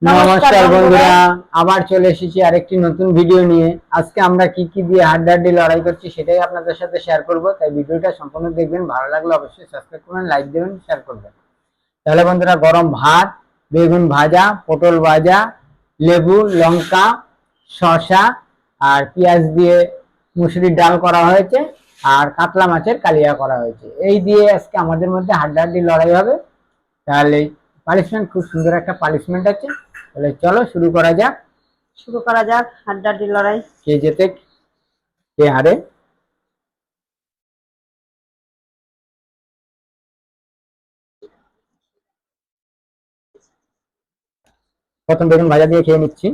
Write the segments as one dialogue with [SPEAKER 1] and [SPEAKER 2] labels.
[SPEAKER 1] নমস্কার বন্ধুরা, আবার চলে এসেছি আরেকটি নতুন ভিডিও নিয়ে। আজকে আমরা কি কি দিয়ে হাড্ডাহাড্ডি লড়াই করছি সেটাই আপনাদের সাথে শেয়ার করব। তাই ভিডিওটা সম্পূর্ণ দেখবেন, ভালো লাগলে অবশ্যই সাবস্ক্রাইব করবেন, লাইক দেবেন, শেয়ার করবেন। তাহলে বন্ধুরা, গরম ভাত, বেগুন ভাজা, পটল ভাজা, লেবু, লঙ্কা, শসা আর পেঁয়াজ দিয়ে মুসুরির ডাল করা হয়েছে, আর কাতলা মাছের কালিয়া করা হয়েছে। এই দিয়ে আজকে আমাদের মধ্যে হাড্ডাহাড্ডি লড়াই হবে। তাহলে পানিশমেন্ট, খুব সুন্দর একটা পানিশমেন্ট আছে। তাহলে চলো শুরু করা যাক
[SPEAKER 2] হাড্ডাহাড্ডি লড়াই।
[SPEAKER 1] কে জেতে কে হারে। প্রথম বেগুন ভাজা দিয়ে খেয়ে নিচ্ছি।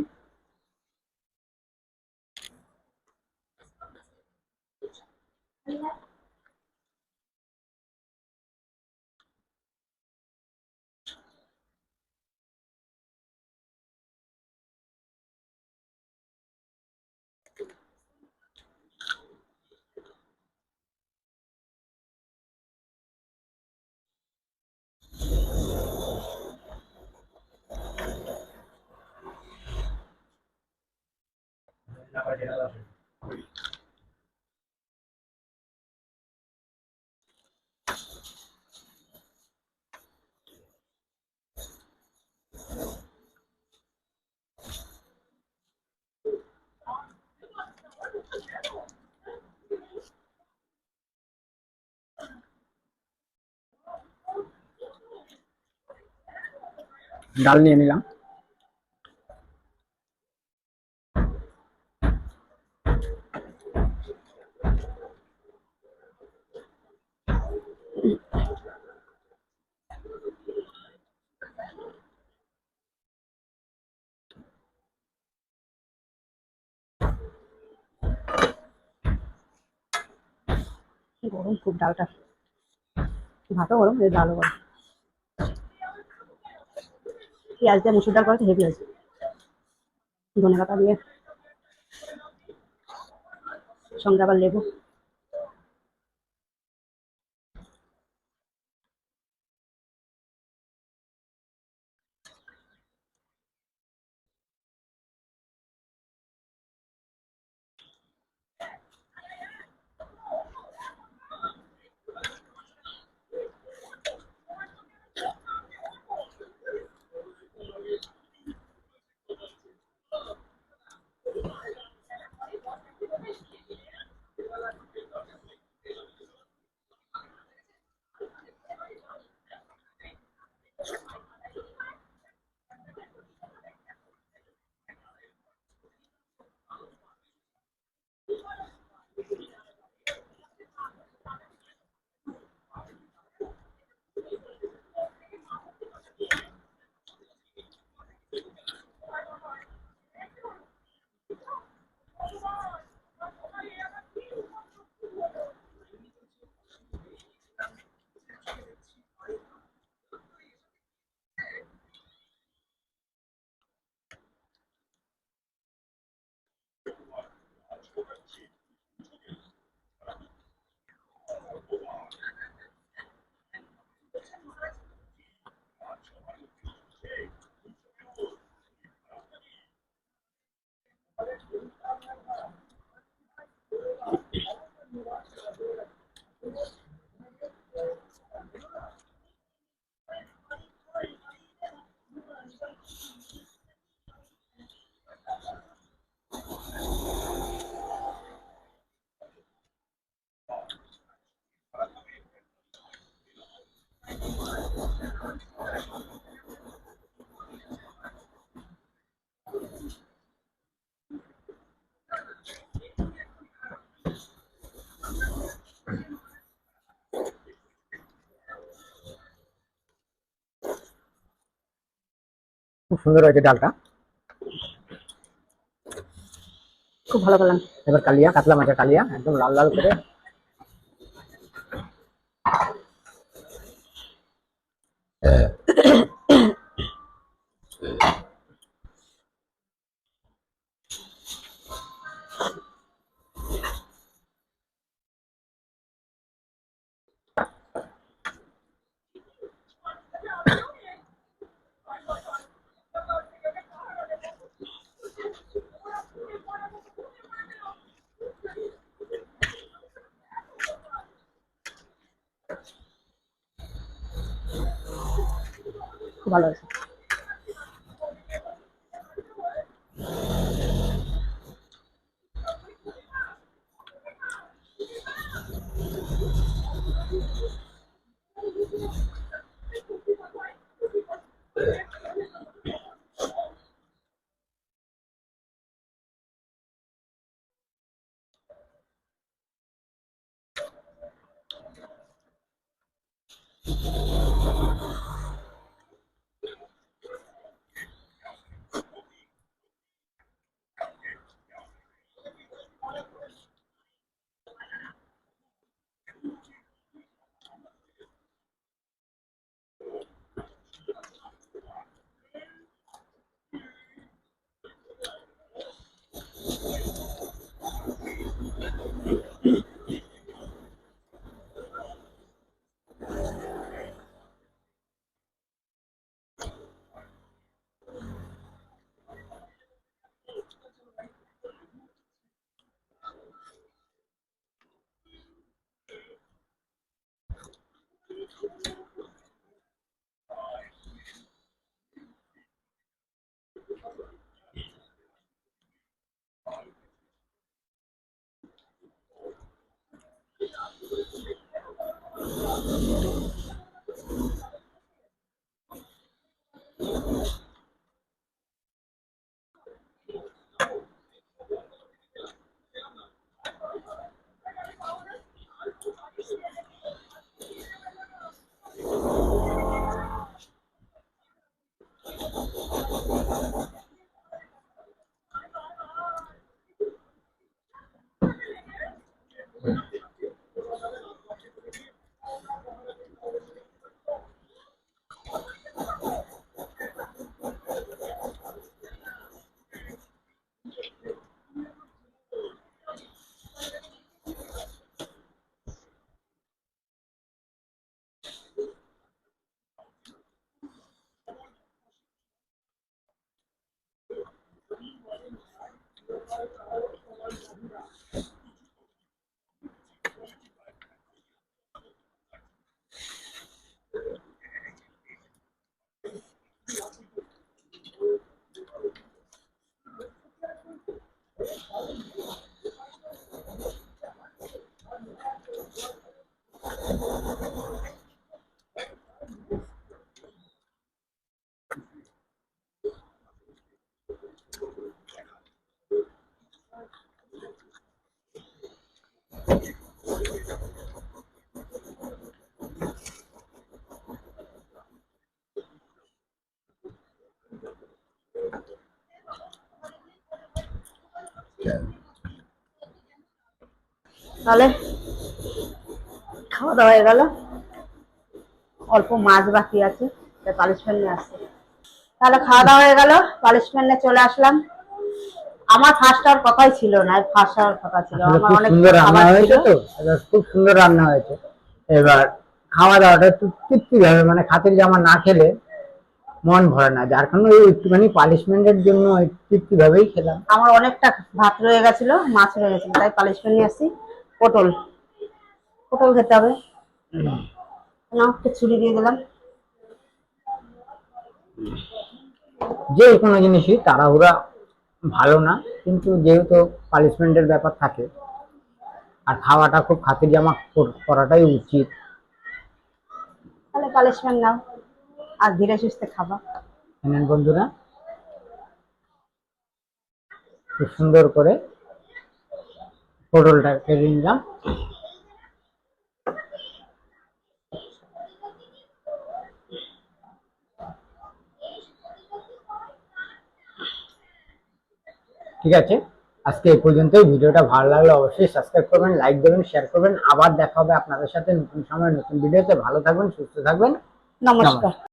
[SPEAKER 1] ডাল নিয়ে নিলাম।
[SPEAKER 2] গরম খুব ডালটা, ভাতও গরম, ডালও গরম। পেঁয়াজ দিয়ে মুসুর ডাল করেছে, হেভি আছে। ধনে পাতা দিয়ে, সঙ্গে আবার লেবু।
[SPEAKER 1] খুব সুন্দর হয়েছে ডালটা।
[SPEAKER 2] খুব ভালো করলাম।
[SPEAKER 1] এবার কালিয়া, কাতলা মাছের কালিয়া, একদম লাল লাল করে।
[SPEAKER 2] খুব ভালো হয়েছে। তাহলে খাওয়া দাওয়া হয়ে গেল, অল্প মাছ বাকি আছে, তাই পালিশমেন্ট নিয়ে আসছে। তাহলে খাওয়া দাওয়া হয়ে গেল, পালিশমেন্ট নিয়ে চলে আসলাম। আমার ফার্স্ট হওয়ার কথাই ছিল না, ফার্স্ট হওয়ার কথা ছিল,
[SPEAKER 1] আসলে
[SPEAKER 2] আমার
[SPEAKER 1] খুব
[SPEAKER 2] অনেক
[SPEAKER 1] সুন্দর রান্না
[SPEAKER 2] খাবার
[SPEAKER 1] হয়েছে
[SPEAKER 2] ছিল।
[SPEAKER 1] তো, এবার খুব সুন্দর রান্না হয়েছে। এবার খাওয়া দাওয়াটা একটু তৃপ্তি হবে, মানে খাতির জামা না খেলে মন ভরে না, যার কারণে ওই একটুখানি পালিশমেন্টের জন্য তৃপ্তি ভাবেই খেলাম।
[SPEAKER 2] আমার অনেকটা ভাত রয়ে গেছিল, মাছ রয়ে গেছিল, তাই পালিশমেন্ট নিয়ে আসছি। পটল পটল খেতে হবে না, একটু ছুরি দিয়ে দিলাম।
[SPEAKER 1] যে কোনো জিনিসই তাড়াহুড়া ভালো না, কিন্তু যেহেতু পালিশমেন্টের ব্যাপার থাকে আর খাওয়াটা খুব খাতির জামা করাটাই উচিত।
[SPEAKER 2] তাহলে পালিশমেন্ট নাও আর ধীরে সুস্থে খাবা।
[SPEAKER 1] জানেন বন্ধুরা, খুব সুন্দর করে পটলটা কেটে নিলাম। ঠিক আছে, আজকে এই পর্যন্তই। ভিডিওটা ভালো লাগলে অবশ্যই সাবস্ক্রাইব করবেন, লাইক দেবেন, শেয়ার করবেন। আবার দেখা হবে আপনাদের সাথে নতুন সময় নতুন ভিডিওতে। ভালো থাকবেন, সুস্থ থাকবেন।
[SPEAKER 2] নমস্কার।
[SPEAKER 1] নমস্কার।